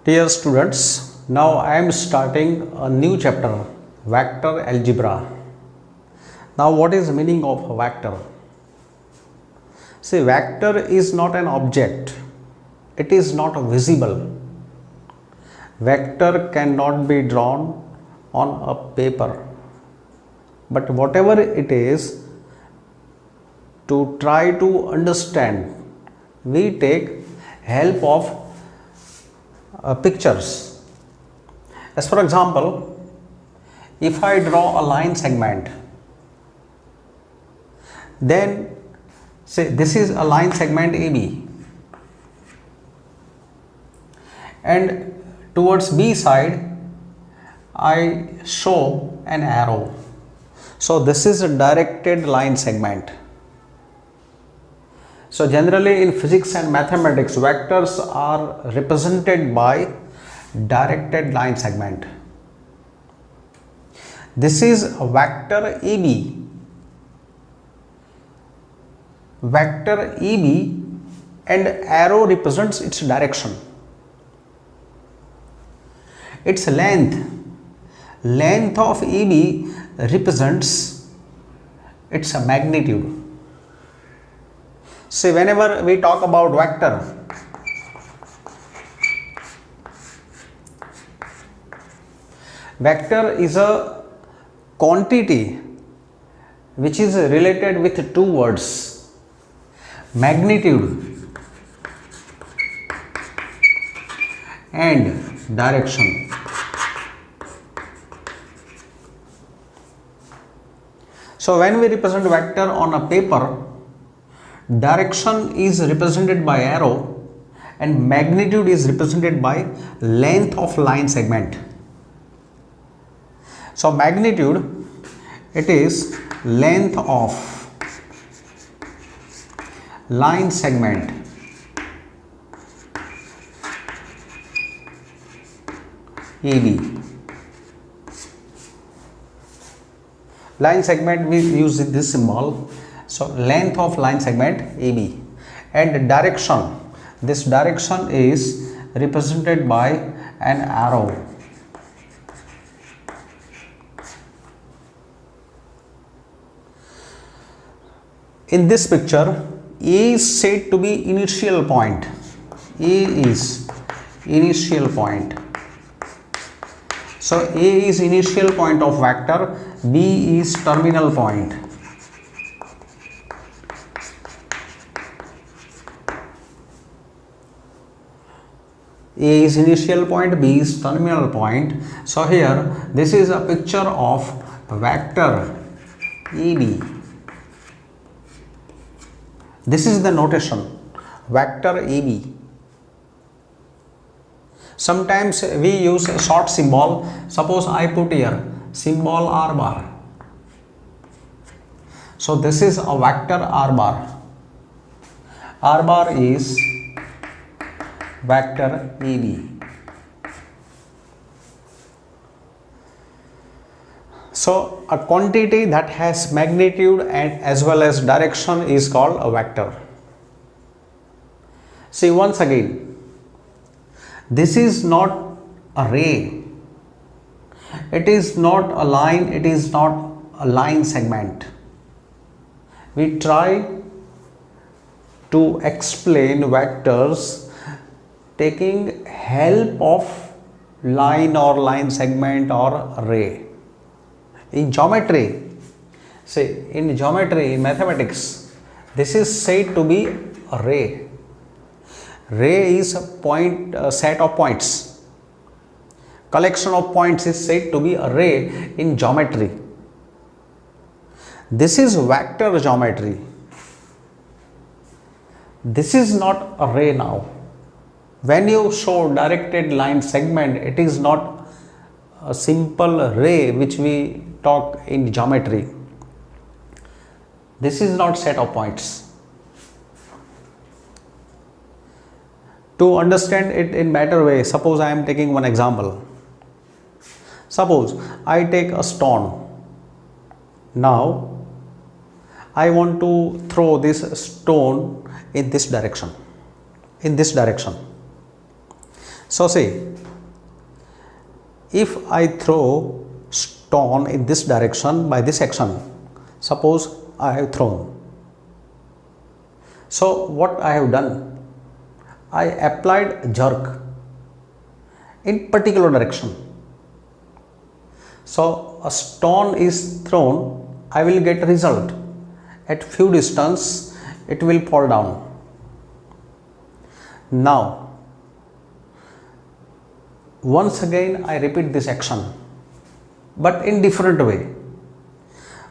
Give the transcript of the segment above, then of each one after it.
Dear students, now I am starting a new chapter, vector algebra. Now what is the meaning of a vector? See, vector is not an object. It is not visible. Vector cannot be drawn on a paper. But whatever it is, to try to understand, we take help of pictures. As for example, if I draw a line segment, then say this is a line segment AB, and towards B side I show an arrow. So this is a directed line segment. So generally in physics and mathematics, vectors are represented by directed line segment. This is a vector EB. Vector EB, and arrow represents its direction. Its length of EB represents its magnitude. See, whenever we talk about vector is a quantity which is related with two words, magnitude and direction. So when we represent vector on a paper, direction is represented by arrow and magnitude is represented by length of line segment. So magnitude, it is length of line segment EB. Line segment, we use this symbol. So length of line segment AB, and direction, this direction is represented by an arrow. In this picture, A is said to be initial point. A is initial point. So A is initial point of vector, B is terminal point. A is initial point, B is terminal point. So here this is a picture of vector EB. This is the notation, vector EB. Sometimes we use a short symbol. Suppose I put here symbol R bar. So this is a vector R bar. R bar is vector EB. So a quantity that has magnitude and as well as direction is called a vector. See, once again, this is not a ray. It is not a line. It is not a line segment. We try to explain vectors taking help of line or line segment or ray. In geometry, say in geometry, in mathematics, this is said to be a ray. Ray is a set of points. Collection of points is said to be a ray in geometry. This is vector geometry. This is not a ray now. When you show directed line segment, it is not a simple ray which we talk in geometry. This is not set of points. To understand it in better way, suppose I am taking one example. Suppose I take a stone. Now I want to throw this stone in this direction. So see, if I throw stone in this direction by this action, suppose I have thrown, so what I have done, I applied jerk in particular direction. So a stone is thrown, I will get a result. At few distance it will fall down. Now once again I repeat this action, but in different way.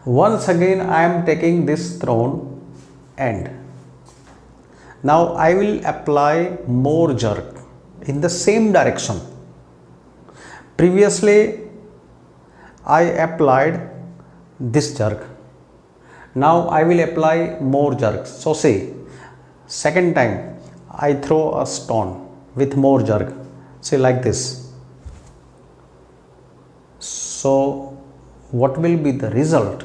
Once again I am taking this thrown end. Now I will apply more jerk in the same direction. Previously I applied this jerk. Now I will apply more jerks. So see, second time I throw a stone with more jerk. See, like this. So what will be the result?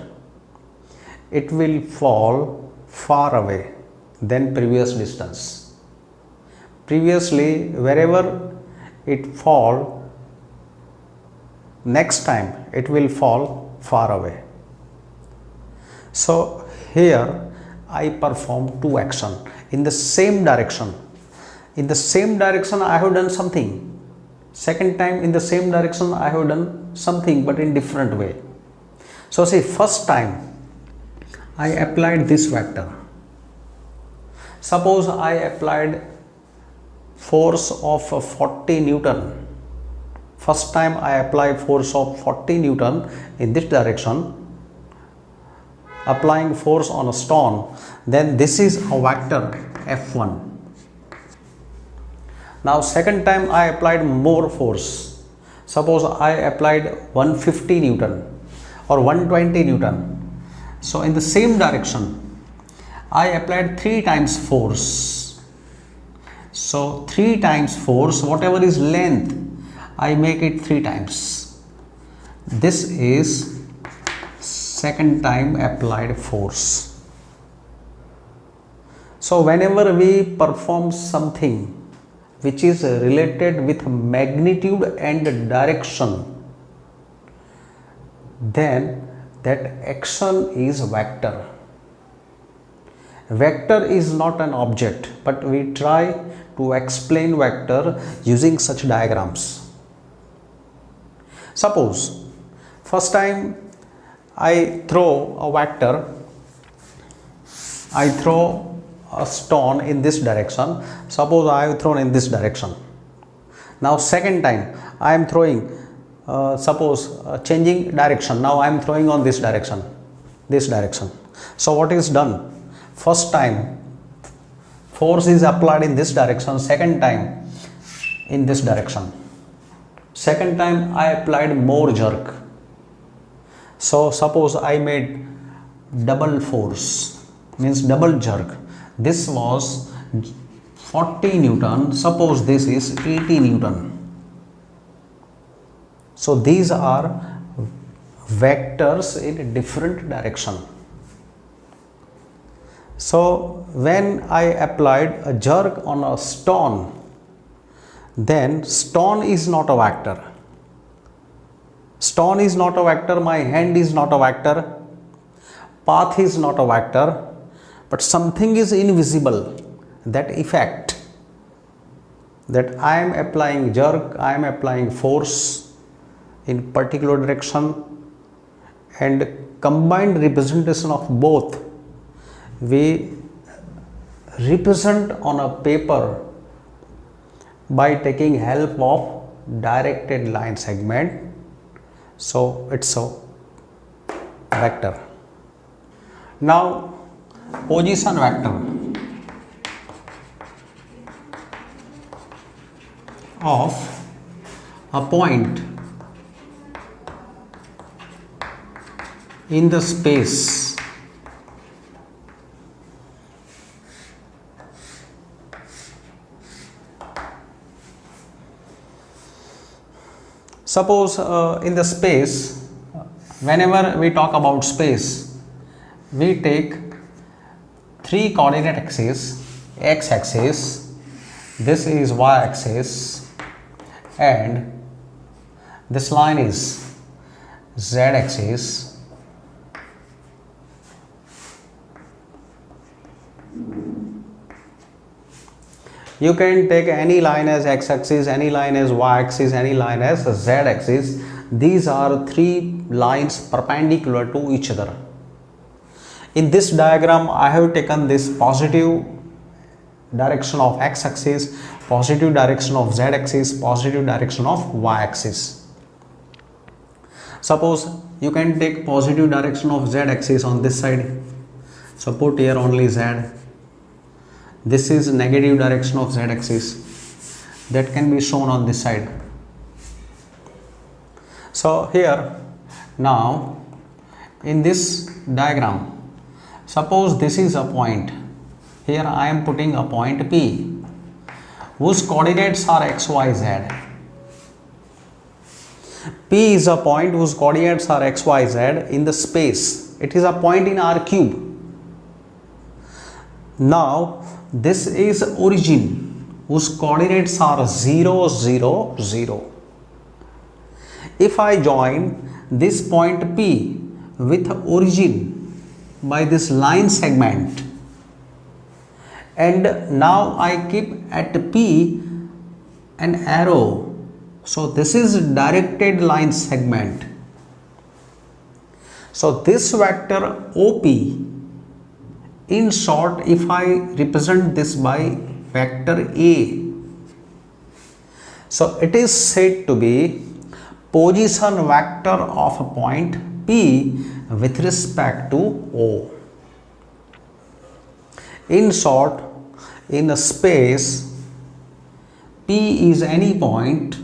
It will fall far away than previous distance. Previously, wherever it fall, next time it will fall far away. So here I perform two action in the same direction. In the same direction I have done something. Second time in the same direction I have done something, but in different way. So see, first time I applied this vector. Suppose I applied force of 40 Newton. First time I apply force of 40 Newton in this direction, applying force on a stone, then this is a vector F1. Now second time I applied more force. Suppose I applied 150 Newton or 120 Newton. So in the same direction I applied 3 times force. So 3 times force, whatever is length, I make it 3 times. This is second time applied force. So whenever we perform something which is related with magnitude and direction, then that action is vector. Vector is not an object, but we try to explain vector using such diagrams. Suppose first time I throw a vector, I throw a stone in this direction. Suppose I have thrown in this direction. Now second time I am throwing, changing direction. Now I am throwing on this direction. So what is done? First time force is applied in this direction, second time in this direction. Second time I applied more jerk. So suppose I made double force, means double jerk. This was 40 Newton, suppose this is 80 Newton. So these are vectors in different direction. So when I applied a jerk on a stone, then stone is not a vector. Stone is not a vector, my hand is not a vector, path is not a vector, but something is invisible, that effect, that I am applying jerk, I am applying force in particular direction, and combined representation of both we represent on a paper by taking help of directed line segment. So it's a vector. Now position vector of a point in the space suppose in the space, whenever we talk about space, we take 3 coordinate axes, x axis, this is y axis, and this line is z axis, you can take any line as x axis, any line as y axis, any line as z axis. These are three lines perpendicular to each other. In this diagram, I have taken this positive direction of x axis, positive direction of z axis, positive direction of y axis. Suppose you can take positive direction of z axis on this side. So put here only z. This is negative direction of z axis, that can be shown on this side. So here now in this diagram, suppose this is a point. Here I am putting a point P whose coordinates are x, y, z. P is a point whose coordinates are x, y, z in the space. It is a point in R cube. Now this is origin whose coordinates are 0, 0, 0. If I join this point P with origin by this line segment, and now I keep at P an arrow, so this is directed line segment. So this vector OP, in short, if I represent this by vector A, so it is said to be position vector of a point P with respect to O. In short, in a space, P is any point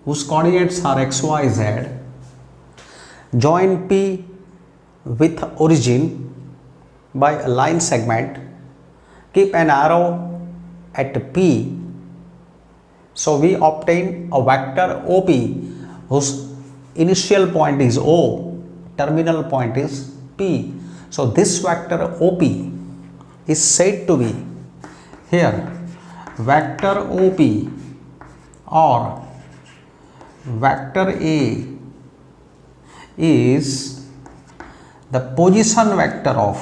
whose coordinates are x, y, z. Join P with origin by a line segment, keep an arrow at P, so we obtain a vector OP whose initial point is O, terminal point is P. So this vector OP is said to be here vector OP or vector A is the position vector of,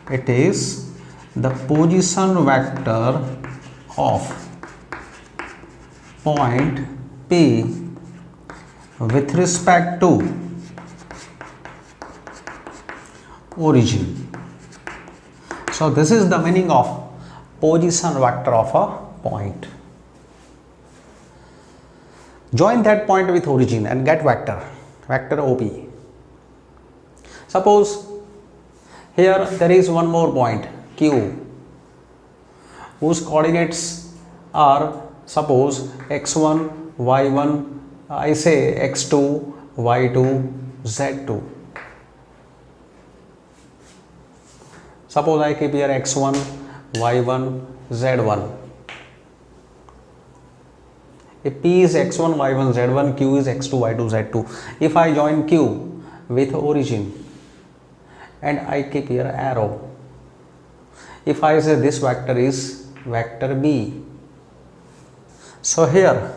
it is the position vector of point P with respect to origin. So this is the meaning of position vector of a point. Join that point with origin and get vector OP. Suppose here there is one more point Q whose coordinates are, suppose x1, y1, I say x2, y2, z2. Suppose I keep here x1, y1, z1. If P is x1, y1, z1, Q is x2, y2, z2. If I join Q with origin and I keep here arrow, if I say this vector is vector B, so here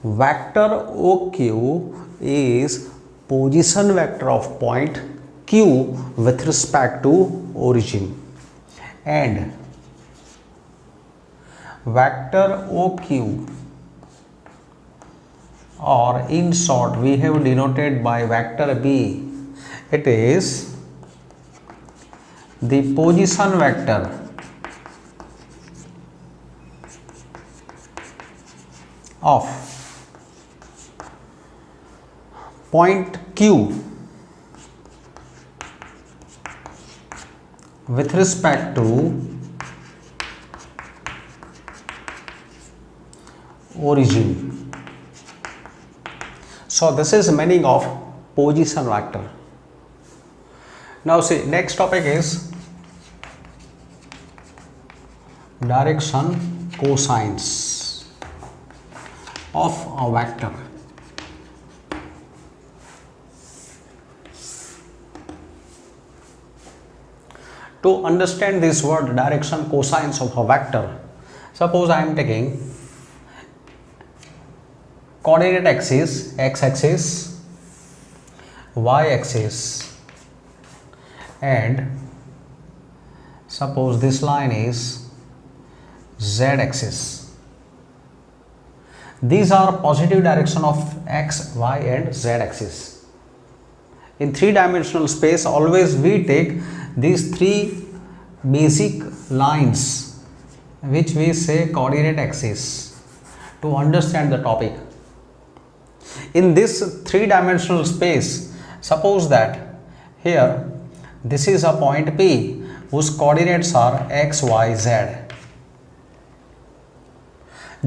vector OQ is position vector of point Q with respect to origin, and vector OQ, or in short we have denoted by vector B, it is the position vector of point Q with respect to origin. So this is meaning of position vector. Now see, next topic is direction cosines of a vector. To understand this word direction cosines of a vector, suppose I am taking coordinate axis, x axis, y axis, and suppose this line is z axis. These are positive direction of x, y and z axis. In three-dimensional space, always we take these three basic lines which we say coordinate axis to understand the topic. In this three-dimensional space, suppose that here this is a point P whose coordinates are x, y, z.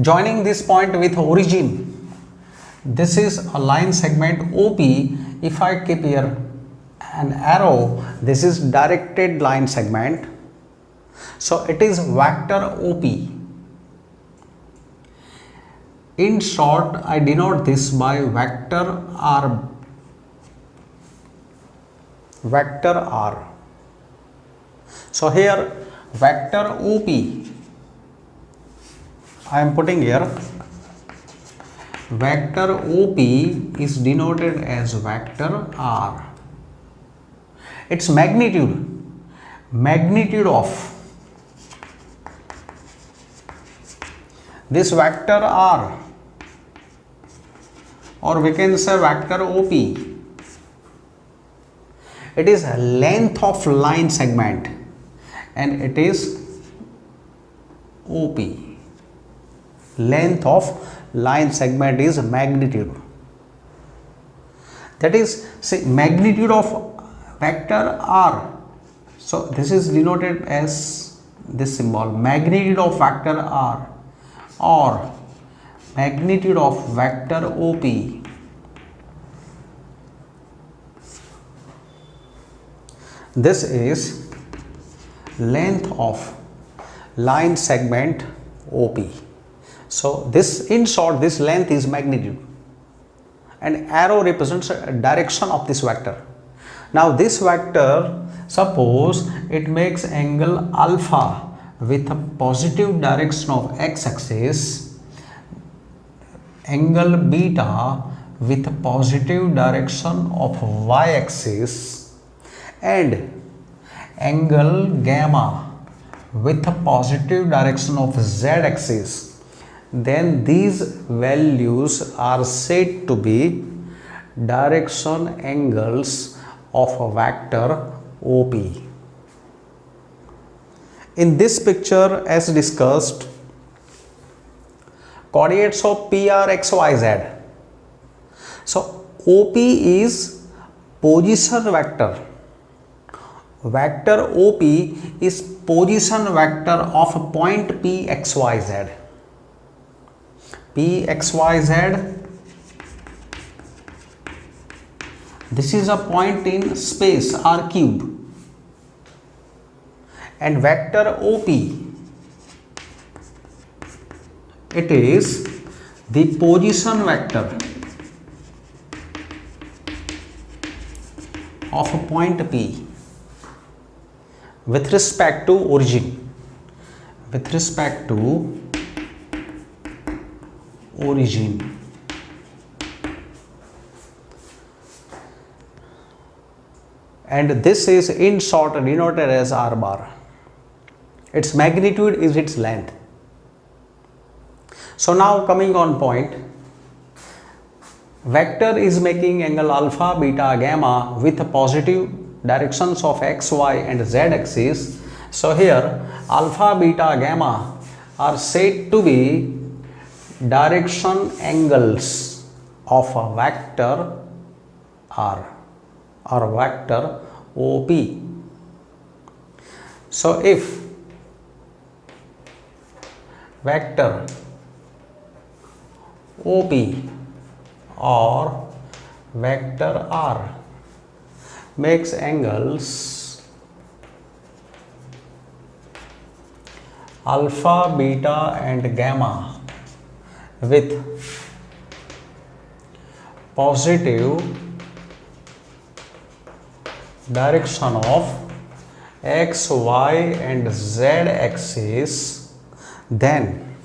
Joining this point with origin, this is a line segment OP. If I keep here an arrow, this is directed line segment. So it is vector OP. In short, I denote this by vector R. Vector R. So here vector OP, I am putting here vector OP is denoted as vector R. Its magnitude of this vector R, or we can say vector OP, it is length of line segment and it is OP. Length of line segment is magnitude. That is, say, magnitude of vector R. So this is denoted as this symbol, magnitude of vector R or magnitude of vector OP. This is length of line segment OP. So this, in short, this length is magnitude and arrow represents a direction of this vector. Now this vector, suppose it makes angle alpha with a positive direction of x axis, angle beta with a positive direction of y axis, and angle gamma with a positive direction of z axis, then these values are said to be direction angles of a vector OP. In this picture, as discussed, coordinates of P are x, y, z. So OP is position vector. Vector OP is position vector of a point P, x, y, z. P, x, y, z. This is a point in space R cube. And vector OP, it is the position vector of a point P with respect to origin. With respect to origin. And this is in short denoted as R bar. Its magnitude is its length. So now coming on point, vector is making angle alpha, beta, gamma with positive directions of x, y and z axis. So here alpha, beta, gamma are said to be direction angles of a vector R or vector OP. So if vector OP or vector R makes angles alpha, beta and gamma with positive direction of x, y and z axis, then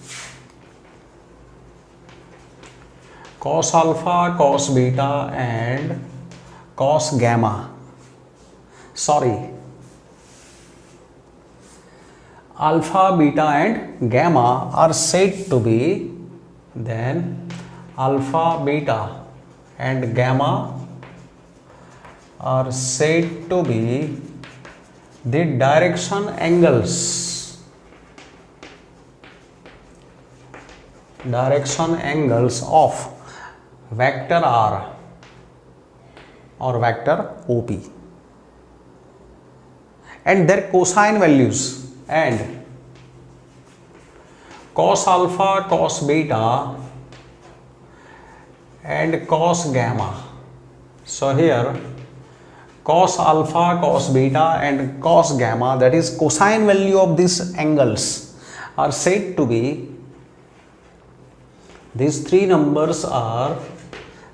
cos alpha, cos beta and cos gamma. Sorry, alpha, beta and gamma are said to be, then alpha, beta and gamma are said to be the direction angles of vector R or vector OP, and their cosine values, and cos alpha, cos beta and cos gamma. So here cos alpha, cos beta and cos gamma, that is cosine value of these angles, are said to be, these three numbers are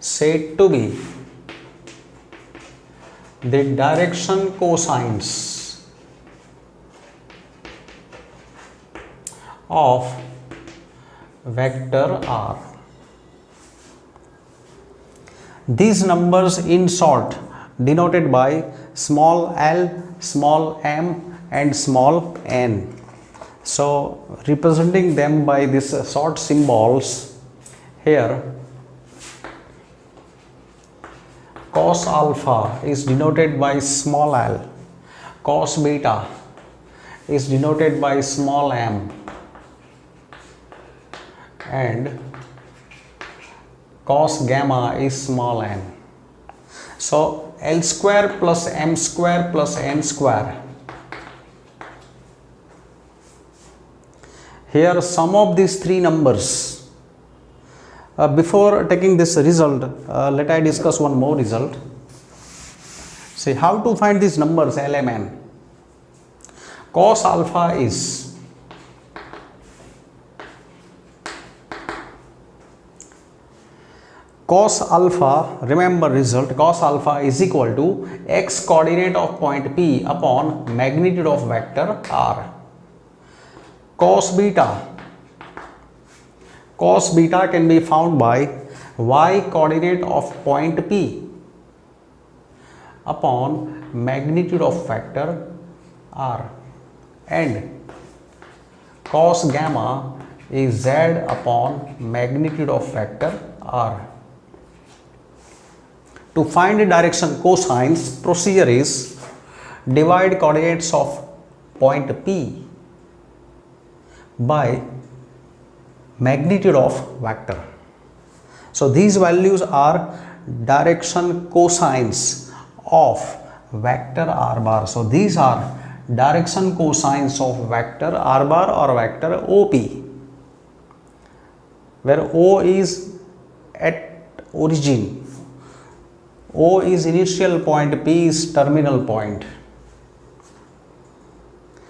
said to be the direction cosines of vector R. These numbers in short denoted by small l, small m and small n. So representing them by these short symbols, here cos alpha is denoted by small l, cos beta is denoted by small m, and cos gamma is small n. So L square plus m square plus n square. Here sum of these three numbers. Before taking this result, let I discuss one more result. See how to find these numbers L, M, N. Cos alpha is cos alpha, remember result, cos alpha is equal to x coordinate of point P upon magnitude of vector R. Cos beta can be found by y coordinate of point P upon magnitude of vector R, and cos gamma is z upon magnitude of vector R. To find the direction cosines, procedure is divide coordinates of point P by magnitude of vector. So these values are direction cosines of vector R bar. So these are direction cosines of vector R bar or vector OP, where O is at origin, O is initial point, P is terminal point.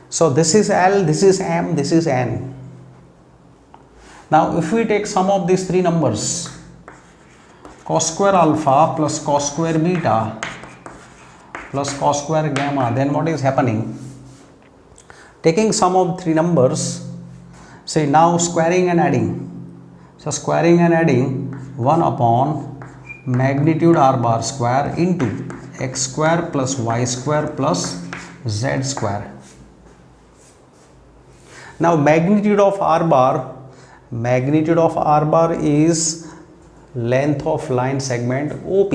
So this is L, this is M, this is N. Now if we take sum of these three numbers, cos square alpha plus cos square beta plus cos square gamma, then what is happening? Taking sum of three numbers, say now squaring and adding. So squaring and adding 1 upon magnitude R bar square into x square plus y square plus z square. Now magnitude of R bar is length of line segment OP.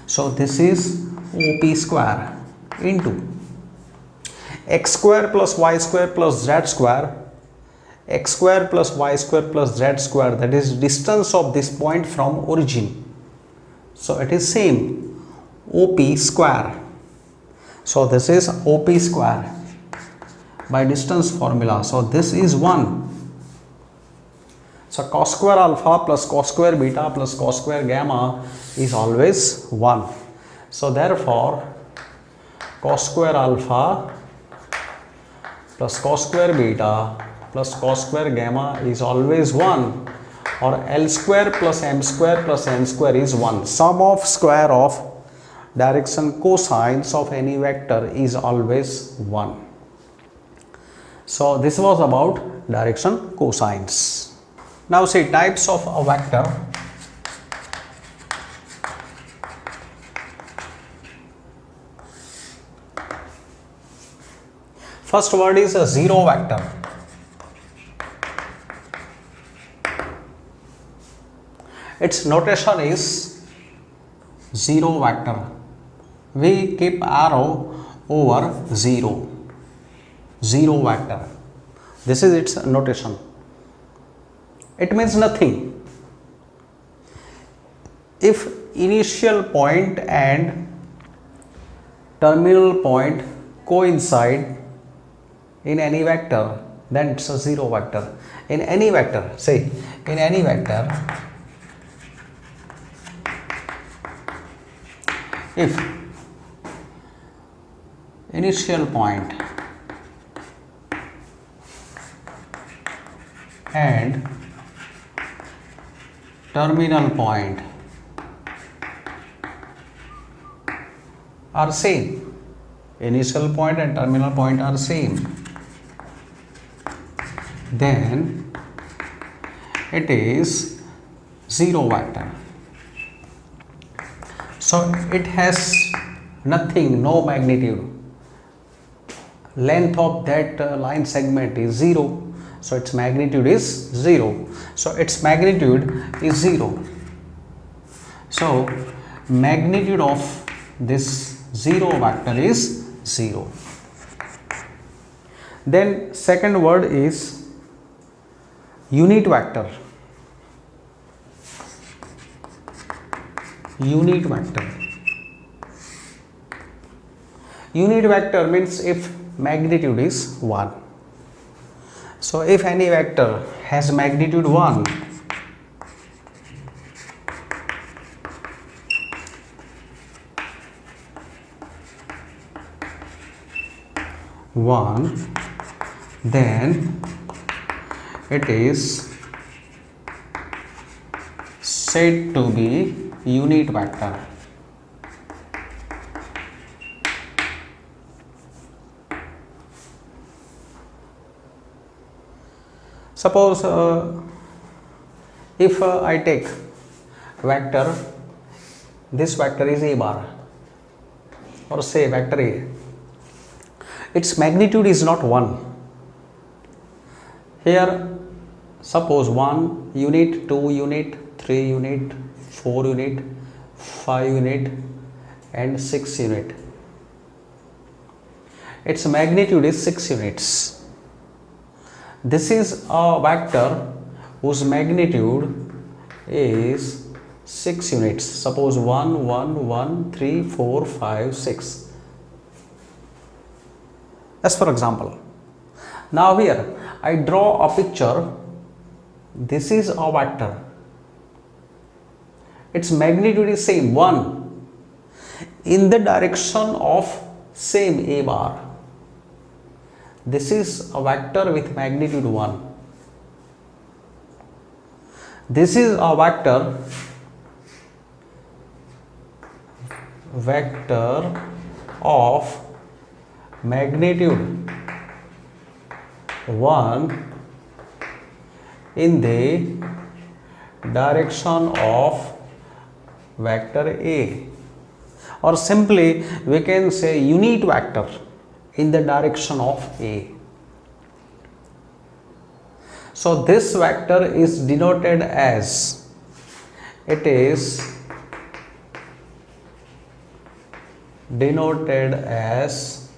So this is OP square into x square plus y square plus z square, x square plus y square plus z square, that is distance of this point from origin. So it is same, OP square. So this is OP square by distance formula. So this is 1. So cos square alpha plus cos square beta plus cos square gamma is always 1. So therefore cos square alpha plus cos square beta plus cos square gamma is always 1, or L square plus M square plus N square is 1. Sum of square of direction cosines of any vector is always 1. So this was about direction cosines. Now see types of a vector. First word is a zero vector. Its notation is zero vector. We keep arrow over zero. Zero vector. This is its notation. It means nothing. If initial point and terminal point coincide in any vector, then it's a zero vector. In any vector, say, in any vector, if initial point and terminal point are same, initial point and terminal point are same, then it is zero vector. So it has nothing, no magnitude. Length of that line segment is 0, so its magnitude is 0. So its magnitude is 0. So magnitude of this zero vector is 0. Then second word is unit vector. Unit vector. Unit vector means if magnitude is 1. So if any vector has magnitude 1, then it is said to be unit vector. Suppose if I take vector, this vector is a bar, or say vector A, its magnitude is not 1. Here suppose 1 unit, 2 unit, 3 unit, 4 unit, 5 unit and 6 unit. Its magnitude is 6 units. This is a vector whose magnitude is 6 units. Suppose 1, 1, 1, 3, 4, 5, 6. As for example, now here I draw a picture. This is a vector. Its magnitude is same 1 in the direction of same A bar. This is a vector with magnitude 1. This is a vector of magnitude 1 in the direction of vector A, or simply we can say unit vector in the direction of A. So this vector is denoted as, it is denoted as,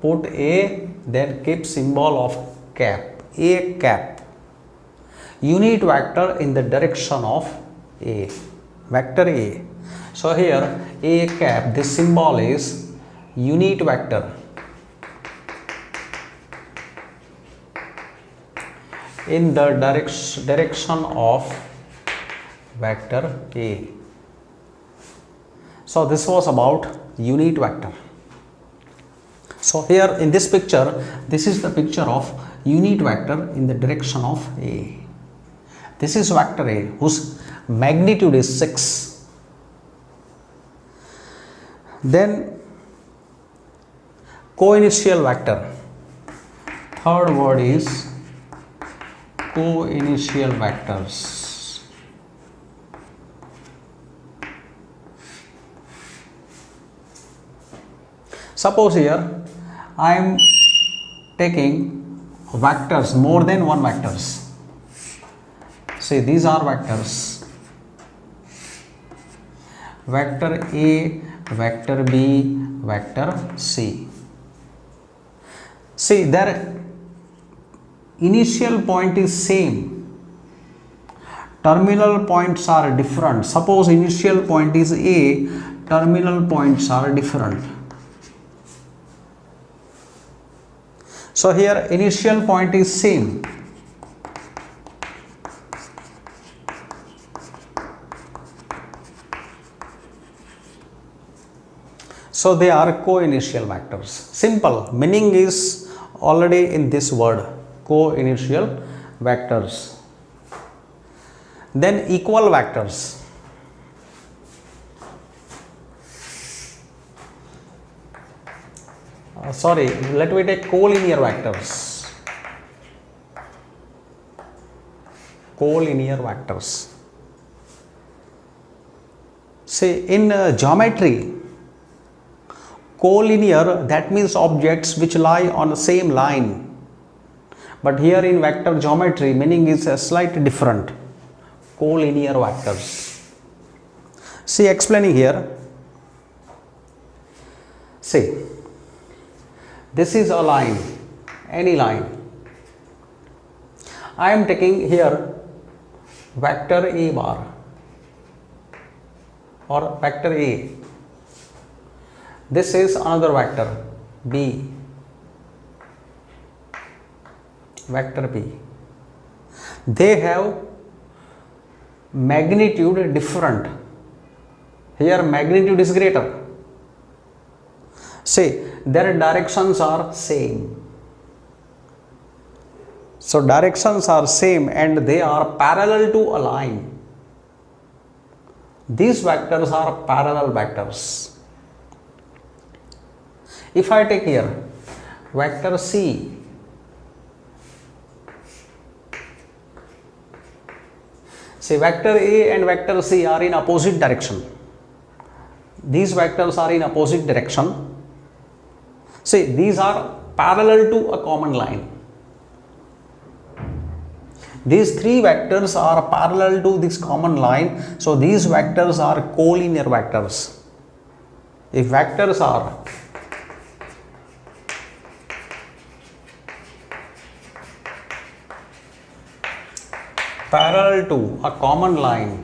put A, then keep symbol of cap, A cap, unit vector in the direction of A, vector A. So here A cap, this symbol is unit vector in the direction of vector A. So this was about unit vector. So here in this picture, this is the picture of unit vector in the direction of A. This is vector A whose magnitude is 6. Then co-initial vector. Third word is co-initial vectors. Suppose here I am taking vectors, more than one vectors. See, these are vectors. Vector A, vector B, vector C. See, their initial point is same. Terminal points are different. Suppose initial point is A, terminal points are different. So here initial point is same. So they are co-initial vectors. Simple. Meaning is already in this word, co-initial vectors. Then equal vectors. Let me take collinear vectors. Collinear vectors. See, in geometry, collinear, that means objects which lie on the same line. But here in vector geometry, meaning is slightly different. Collinear vectors. See, explaining here. See, this is a line, any line. I am taking here vector A bar or vector A. This is another vector B, vector B. They have magnitude different. Here magnitude is greater. See, their directions are same. So directions are same and they are parallel to a line. These vectors are parallel vectors. If I take here vector C, see, vector A and vector C are in opposite direction. These vectors are in opposite direction. See, these are parallel to a common line. These three vectors are parallel to this common line. So these vectors are collinear vectors. If vectors are parallel to a common line,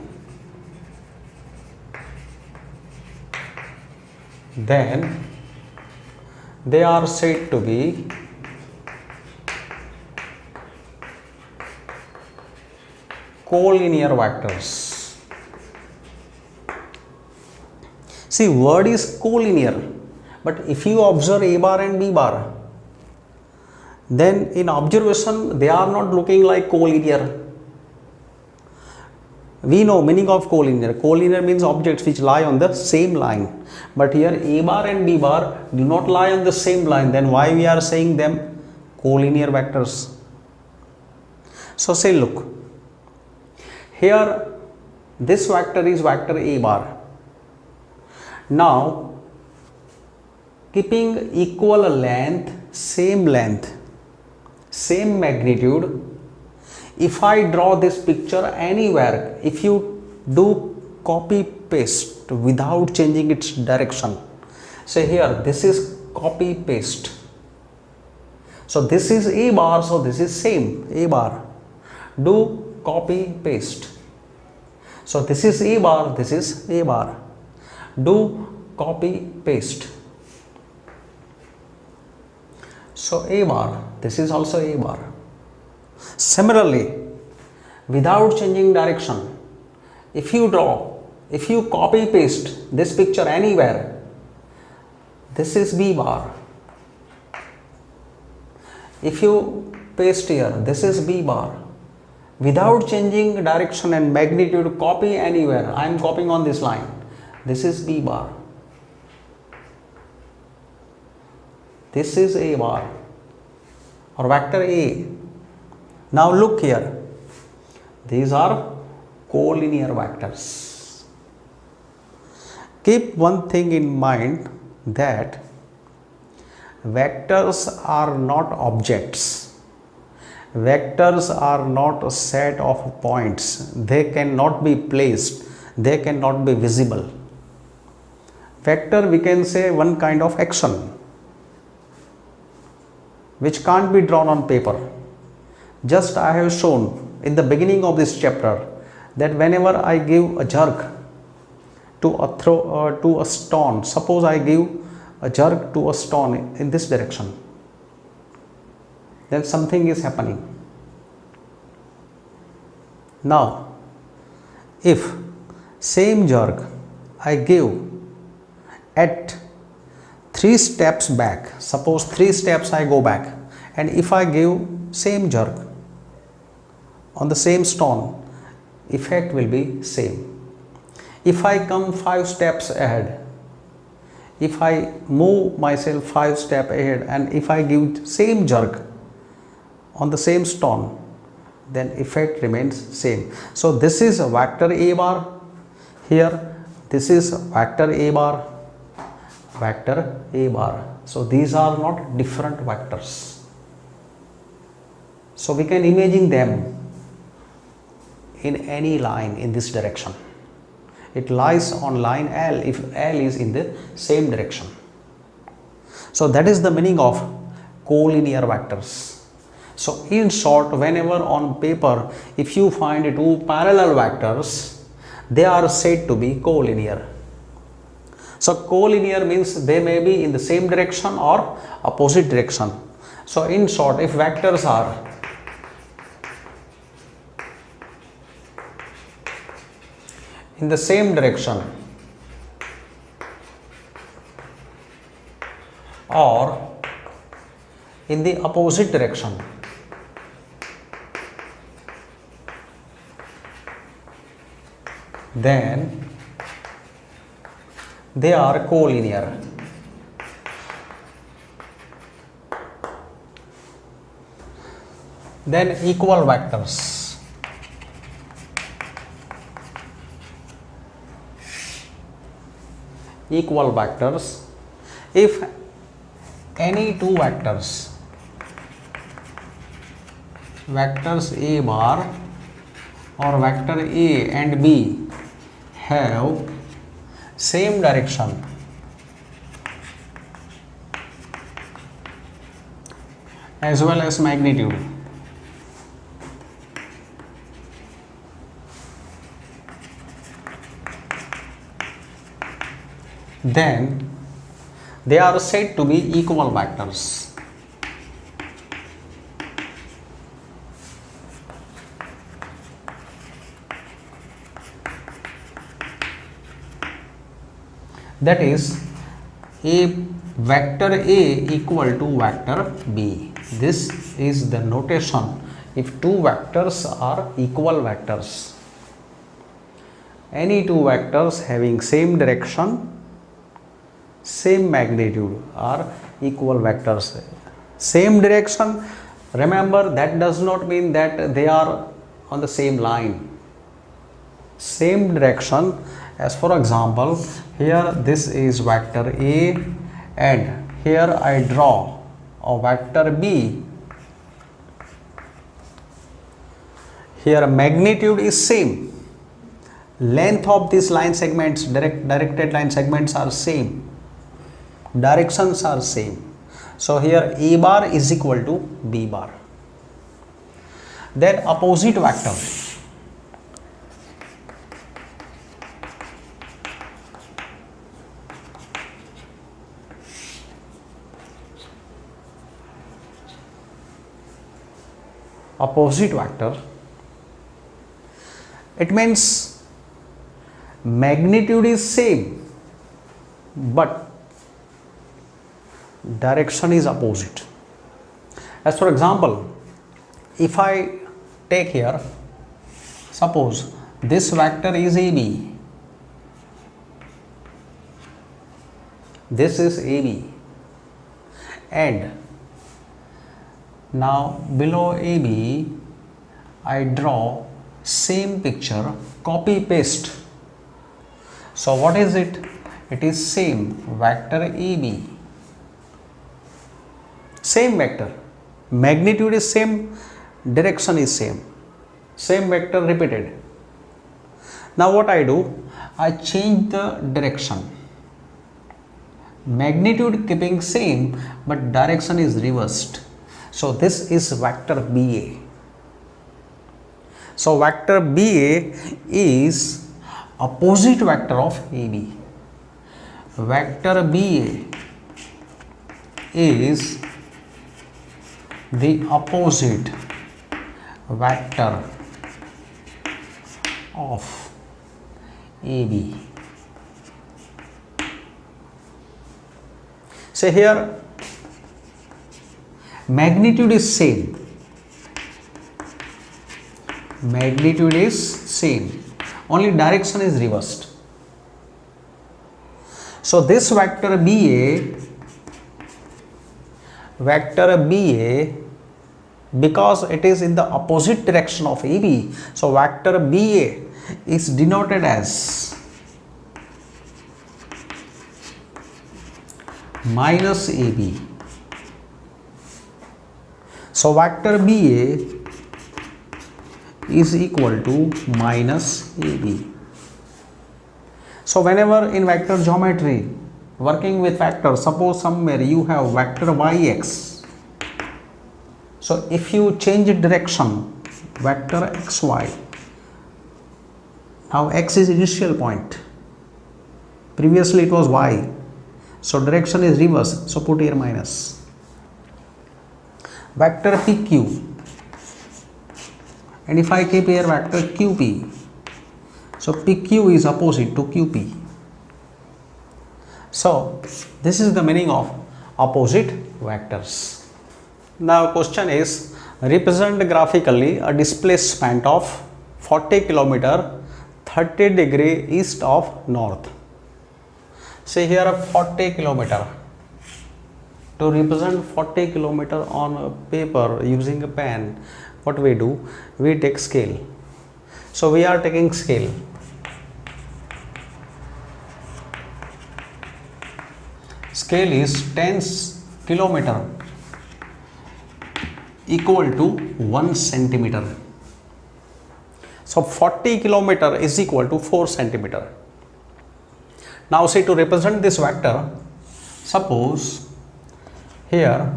then they are said to be collinear vectors. See, word is collinear, but if you observe A bar and B bar, then in observation they are not looking like collinear. We know meaning of collinear. Collinear means objects which lie on the same line. But here A bar and B bar do not lie on the same line. Then why we are saying them collinear vectors? So say, look, here this vector is vector A bar. Now keeping equal length, same magnitude, if I draw this picture anywhere, if you do copy paste without changing its direction, say here this is copy paste. So this is A bar, so this is same A bar. Do copy paste. So this is A bar, this is A bar. Do copy paste. So A bar, this is also A bar. Similarly, without changing direction, if you copy paste this picture anywhere, this is B bar. If you paste here, this is B bar. Without changing direction and magnitude, copy anywhere. I am copying on this line. This is B bar. This is A bar or vector A. Now look here. These are collinear vectors. Keep one thing in mind, that vectors are not objects. Vectors are not a set of points. They cannot be placed, they cannot be visible. Vector, we can say, one kind of action which can't be drawn on paper. Just I have shown in the beginning of this chapter that whenever I give a jerk to a stone, suppose I give a jerk to a stone in this direction, then something is happening. Now, if same jerk I give at 3 steps back, suppose 3 steps I go back, and if I give same jerk on the same stone, effect will be same. If I come 5 steps ahead, if I move myself 5 steps ahead, and if I give same jerk on the same stone, then effect remains same. So this is a vector A bar here, this is vector A bar, vector A bar. So these are not different vectors. So we can imagine them in any line in this direction. It lies on line L if L is in the same direction. So that is the meaning of collinear vectors. So in short, whenever on paper, if you find 2 parallel vectors, they are said to be collinear. So collinear means they may be in the same direction or opposite direction. So in short, if vectors are in the same direction or in the opposite direction, then they are collinear. Then equal vectors. Equal vectors, if any 2 vectors, vectors A bar or vector A and B have same direction as well as magnitude, then they are said to be equal vectors. That is, a vector A equal to vector B. This is the notation if 2 vectors are equal vectors. Any 2 vectors having same direction, same magnitude are equal vectors. Same direction, remember, that does not mean that they are on the same line. Same direction, as for example, here this is vector A and here I draw a vector B. Here magnitude is same, length of these line segments, directed line segments are same, directions are same. So here A bar is equal to B bar. Then opposite vector. Opposite vector, it means magnitude is same but direction is opposite. As for example, if I take here, suppose this vector is AB, this is AB, and now below AB I draw same picture, copy paste. So what is it? It is same vector AB same vector, magnitude is same, direction is same vector repeated. Now what I do, I change the direction, magnitude keeping same but direction is reversed. So this is vector BA. So vector BA is opposite vector of AB. Vector BA is the opposite vector of AB. So here magnitude is same, only direction is reversed. So this vector BA, because it is in the opposite direction of AB, so vector BA is denoted as minus AB. So vector BA is equal to minus AB. So whenever in vector geometry working with vectors, suppose somewhere you have vector yx. So if you change direction, vector xy, now x is initial point, previously it was y, so direction is reverse, so put here minus. Vector PQ, and if I keep here vector QP, so PQ is opposite to QP. So this is the meaning of opposite vectors. Now question is, represent graphically a displacement of 40 km 30 degree east of north. Say here 40 km. To represent 40 km on a paper using a pen, what we do? We take scale. So we are taking scale. Scale is 10 km equal to 1 centimeter. So 40 km is equal to 4 centimeter. Now say to represent this vector, suppose here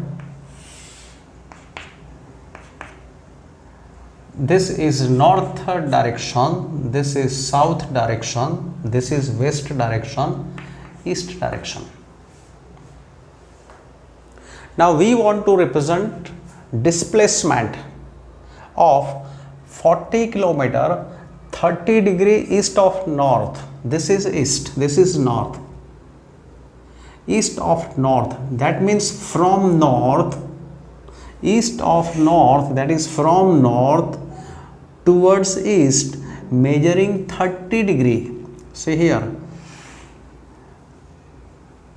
this is north direction, this is south direction, this is west direction, east direction. Now we want to represent displacement of 40 km 30 degree east of north. This is east, this is north. East of north, that means from north, east of north, that is from north towards east, measuring 30 degree. See here,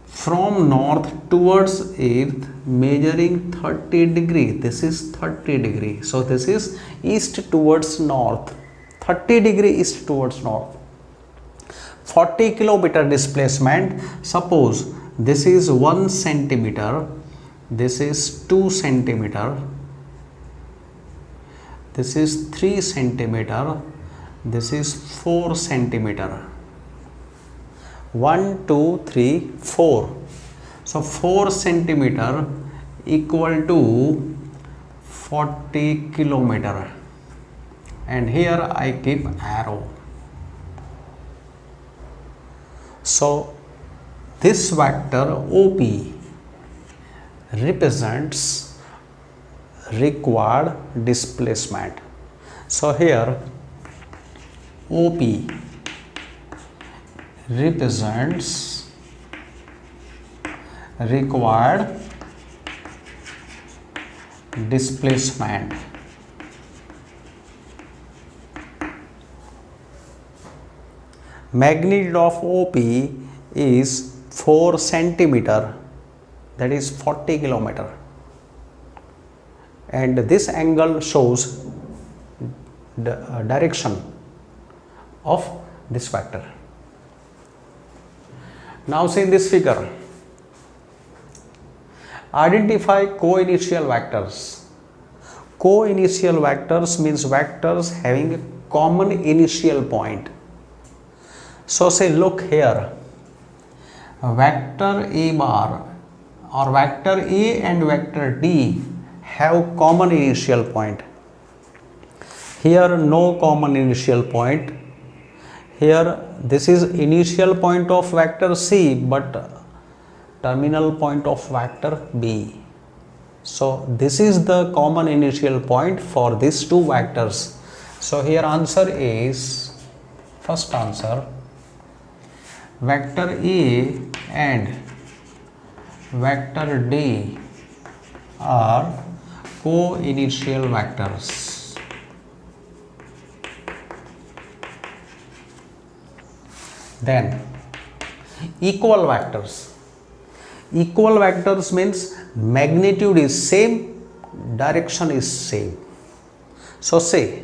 from north towards east, measuring 30 degree. This is 30 degree. So this is east towards north, 30 degree east towards north. 40 kilometer displacement. Suppose this is 1 centimeter, this is 2 centimeter, this is 3 centimeter, this is 4 centimeter. 1, 2, 3, 4. So 4 centimeter equal to 40 kilometer. And here I keep arrow. So this vector OP represents required displacement. So here OP represents required displacement. Magnitude of OP is 4 centimeter, that is 40 kilometer, and this angle shows the direction of this vector. Now see this figure, Identify co-initial vectors. Co-initial vectors means vectors having a common initial point. So say, look here, vector A bar or vector A and vector D have common initial point. Here no common initial point. Here this is initial point of vector C but terminal point of vector B. So this is the common initial point for these two vectors. So here answer is, first answer, vector A and vector D are co-initial vectors. Then equal vectors. Equal vectors means magnitude is same, direction is same. So say,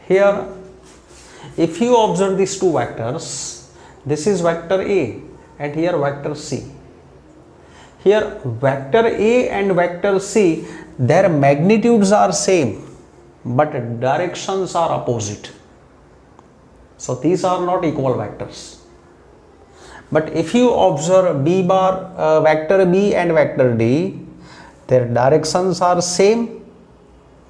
here if you observe these two vectors, this is vector A and here vector C. Here vector A and vector C, their magnitudes are same but directions are opposite. So these are not equal vectors. But if you observe B bar, vector B and vector D, their directions are same,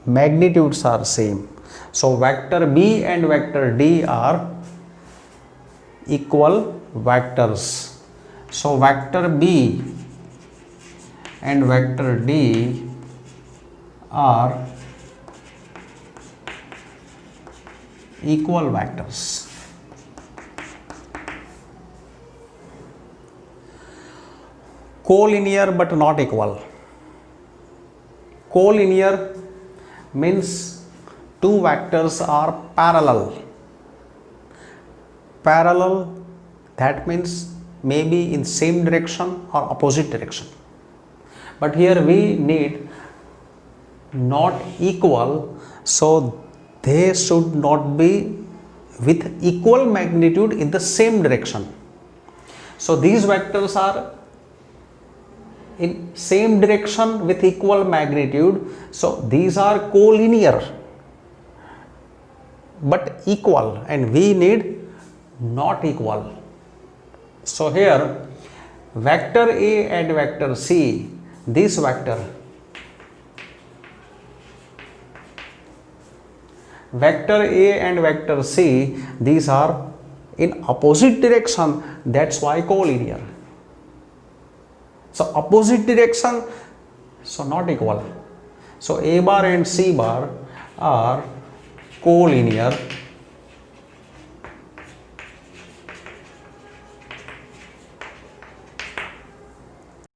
magnitudes are same. So vector B and vector D are equal vectors. So vector B and vector D are equal vectors. Collinear but not equal. Collinear means two vectors are parallel. Parallel, that means maybe in same direction or opposite direction. But here we need not equal, so they should not be with equal magnitude in the same direction. So these vectors are in same direction with equal magnitude, so these are collinear but equal, and we need not equal. So here vector A and vector C, this vector A and vector C, these are in opposite direction, that's why collinear. So opposite direction, so not equal. So A bar and C bar are collinear